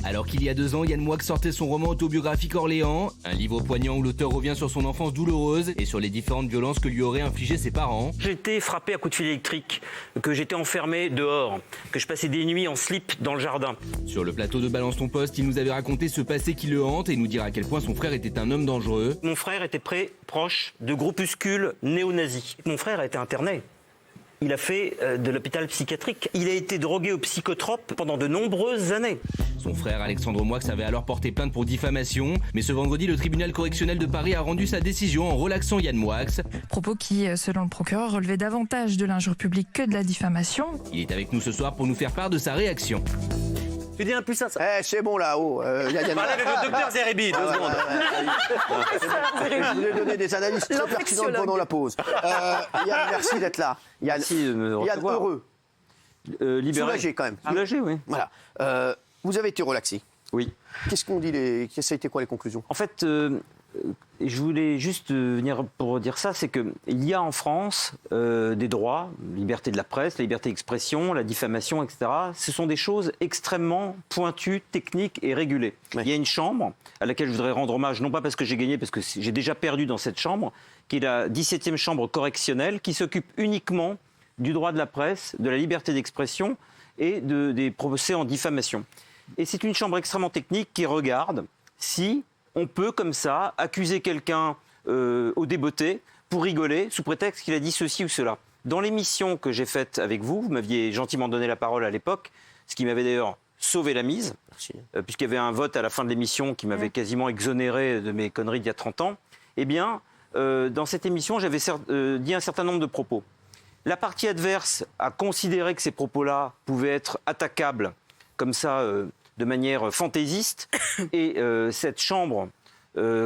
Alors qu'il y a 2 ans, Yann Moix sortait son roman autobiographique Orléans, un livre poignant où l'auteur revient sur son enfance douloureuse et sur les différentes violences que lui auraient infligées ses parents. J'ai été frappé à coups de fil électrique, que j'étais enfermé dehors, que je passais des nuits en slip dans le jardin. Sur le plateau de Balance ton poste, il nous avait raconté ce passé qui le hante et nous dire à quel point son frère était un homme dangereux. Mon frère était proche de groupuscules néo-nazis. Mon frère a été interné. Il a fait de l'hôpital psychiatrique. Il a été drogué aux psychotropes pendant de nombreuses années. Son frère Alexandre Moix avait alors porté plainte pour diffamation, mais ce vendredi, le tribunal correctionnel de Paris a rendu sa décision en relaxant Yann Moix. Propos qui, selon le procureur, relevaient davantage de l'injure publique que de la diffamation. Il est avec nous ce soir pour nous faire part de sa réaction. Tu dis un plus ça. C'est bon là-haut. Parlez avec le docteur Zerebi, 2 secondes. Je vous ai donné des analyses très pertinentes pendant la pause. Yann, merci d'être là. Yann, Merci de me recevoir. Yann, heureux. Libéré. Soulagé quand même. Soulagé, oui. Voilà. Vous avez été relaxé. Oui. Qu'est-ce qu'on dit ça a été quoi les conclusions? En fait, je voulais juste venir pour dire ça, c'est qu'il y a en France des droits, liberté de la presse, la liberté d'expression, la diffamation, etc. Ce sont des choses extrêmement pointues, techniques et régulées. Ouais. Il y a une chambre à laquelle je voudrais rendre hommage, non pas parce que j'ai gagné, parce que j'ai déjà perdu dans cette chambre, qui est la 17e chambre correctionnelle, qui s'occupe uniquement du droit de la presse, de la liberté d'expression et des procès en diffamation. Et c'est une chambre extrêmement technique qui regarde si on peut, comme ça, accuser quelqu'un au débeauté pour rigoler, sous prétexte qu'il a dit ceci ou cela. Dans l'émission que j'ai faite avec vous, vous m'aviez gentiment donné la parole à l'époque, ce qui m'avait d'ailleurs sauvé la mise, puisqu'il y avait un vote à la fin de l'émission qui m'avait quasiment exonéré de mes conneries d'il y a 30 ans. Eh bien, dans cette émission, j'avais dit un certain nombre de propos. La partie adverse a considéré que ces propos-là pouvaient être attaquables, comme ça, de manière fantaisiste, et cette chambre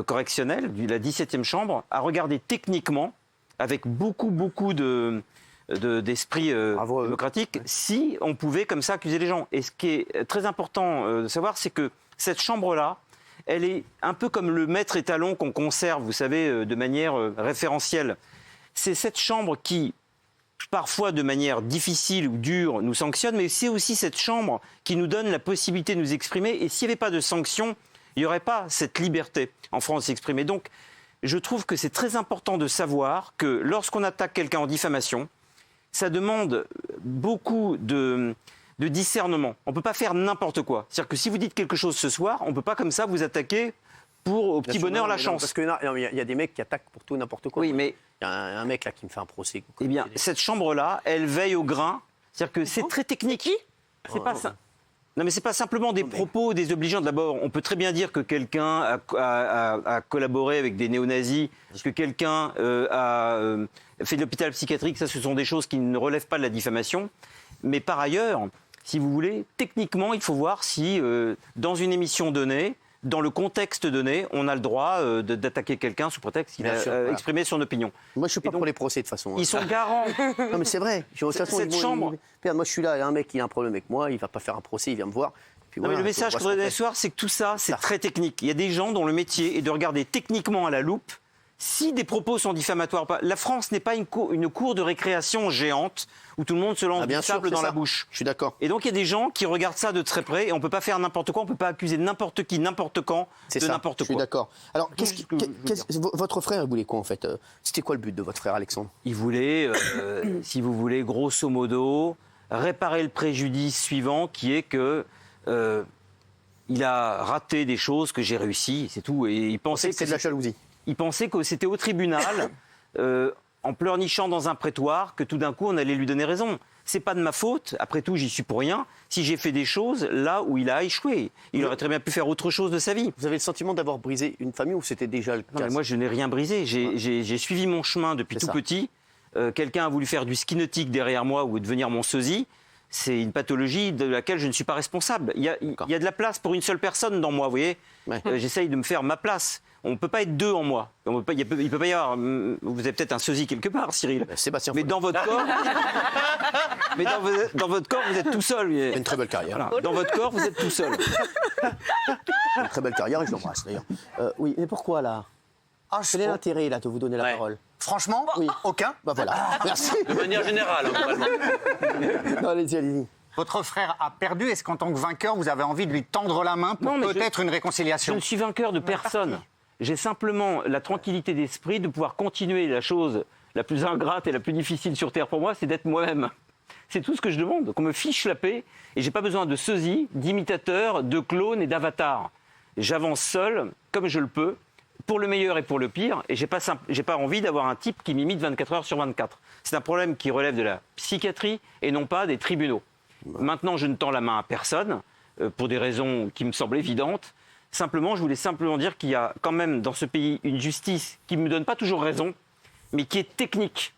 correctionnelle, la 17e chambre, a regardé techniquement, avec beaucoup d'esprit démocratique, si on pouvait comme ça accuser les gens. Et ce qui est très important de savoir, c'est que cette chambre-là, elle est un peu comme le maître étalon qu'on conserve, vous savez, de manière référentielle. C'est cette chambre qui, parfois de manière difficile ou dure, nous sanctionne, mais c'est aussi cette chambre qui nous donne la possibilité de nous exprimer. Et s'il n'y avait pas de sanctions, il n'y aurait pas cette liberté en France d'exprimer. Donc, je trouve que c'est très important de savoir que lorsqu'on attaque quelqu'un en diffamation, ça demande beaucoup de discernement. On ne peut pas faire n'importe quoi. C'est-à-dire que si vous dites quelque chose ce soir, on ne peut pas comme ça vous attaquer pour, au petit bonheur, la chance. Parce qu'il y a des mecs qui attaquent pour tout et n'importe quoi. Oui, mais il y a un mec là qui me fait un procès. Eh bien, cette chambre-là, elle veille au grain. C'est-à-dire que c'est très technique. C'est pas ça. Non, mais c'est pas simplement des propos désobligeants. D'abord, on peut très bien dire que quelqu'un a collaboré avec des néo-nazis, que quelqu'un a fait de l'hôpital psychiatrique. Ça, ce sont des choses qui ne relèvent pas de la diffamation. Mais par ailleurs, si vous voulez, techniquement, il faut voir si, dans une émission donnée, dans le contexte donné, on a le droit d'attaquer quelqu'un sous prétexte qu'il a exprimé son opinion. Moi, je ne suis pas pour les procès, de toute façon. Ils sont garants. Non, mais c'est vrai. Cette chambre... Regarde, moi, je suis là, il y a un mec qui a un problème avec moi, il ne va pas faire un procès, il vient me voir. Puis non, voilà, mais le message que je voudrais donner ce soir, c'est que tout ça, c'est très technique. Il y a des gens dont le métier est de regarder techniquement à la loupe si des propos sont diffamatoires ou pas. La France n'est pas une cour de récréation géante où tout le monde se lance du sable dans la bouche. Je suis d'accord. Et donc il y a des gens qui regardent ça de très près et on ne peut pas faire n'importe quoi, on ne peut pas accuser n'importe qui, n'importe quand de n'importe quoi. Je suis d'accord. Alors, votre frère voulait quoi en fait? C'était quoi le but de votre frère Alexandre? Il voulait, si vous voulez, grosso modo, réparer le préjudice suivant qui est que... il a raté des choses que j'ai réussi, c'est tout. Et il pensait que c'est de la jalousie. Il pensait que c'était au tribunal, en pleurnichant dans un prétoire, que tout d'un coup on allait lui donner raison. C'est pas de ma faute, après tout j'y suis pour rien, si j'ai fait des choses là où il a échoué. Il aurait très bien pu faire autre chose de sa vie. Vous avez le sentiment d'avoir brisé une famille ou c'était déjà le cas? Non, mais moi je n'ai rien brisé, j'ai suivi mon chemin depuis tout petit. Quelqu'un a voulu faire du ski nautique derrière moi ou devenir mon sosie. C'est une pathologie de laquelle je ne suis pas responsable. Il y a de la place pour une seule personne dans moi, vous voyez. Ouais. J'essaye de me faire ma place. On ne peut pas être deux en moi. Il ne peut pas y avoir... Vous avez peut-être un sosie quelque part, Cyril. Sébastien. Mais dans votre corps... mais dans votre corps, vous êtes tout seul. Une très belle carrière. Voilà. Dans votre corps, vous êtes tout seul. Une très belle carrière et je l'embrasse d'ailleurs. Oui, mais pourquoi là? Quel est l'intérêt là de vous donner la parole? Franchement, aucun. Bah voilà, merci. De manière générale, normalement. Non, allez-y. Votre frère a perdu. Est-ce qu'en tant que vainqueur, vous avez envie de lui tendre la main pour peut-être une Je réconciliation? ne suis vainqueur de personne. J'ai simplement la tranquillité d'esprit de pouvoir continuer la chose la plus ingrate et la plus difficile sur Terre pour moi, c'est d'être moi-même. C'est tout ce que je demande, qu'on me fiche la paix. Et j'ai pas besoin de sosies, d'imitateurs, de clones et d'avatars. J'avance seul, comme je le peux, pour le meilleur et pour le pire. Et j'ai pas envie d'avoir un type qui m'imite 24 heures sur 24. C'est un problème qui relève de la psychiatrie et non pas des tribunaux. Maintenant, je ne tends la main à personne, pour des raisons qui me semblent évidentes. Simplement, je voulais simplement dire qu'il y a quand même dans ce pays une justice qui ne me donne pas toujours raison, mais qui est technique.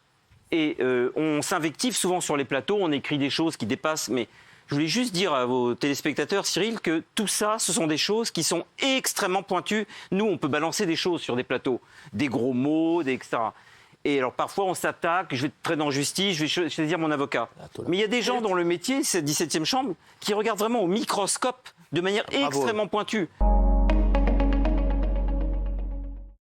Et on s'invective souvent sur les plateaux, on écrit des choses qui dépassent. Mais je voulais juste dire à vos téléspectateurs, Cyril, que tout ça, ce sont des choses qui sont extrêmement pointues. Nous, on peut balancer des choses sur des plateaux, des gros mots, etc. Et alors parfois, on s'attaque, je vais traîner en justice, je vais saisir mon avocat. Mais il y a des gens dans le métier, cette 17e chambre, qui regardent vraiment au microscope de manière extrêmement pointue.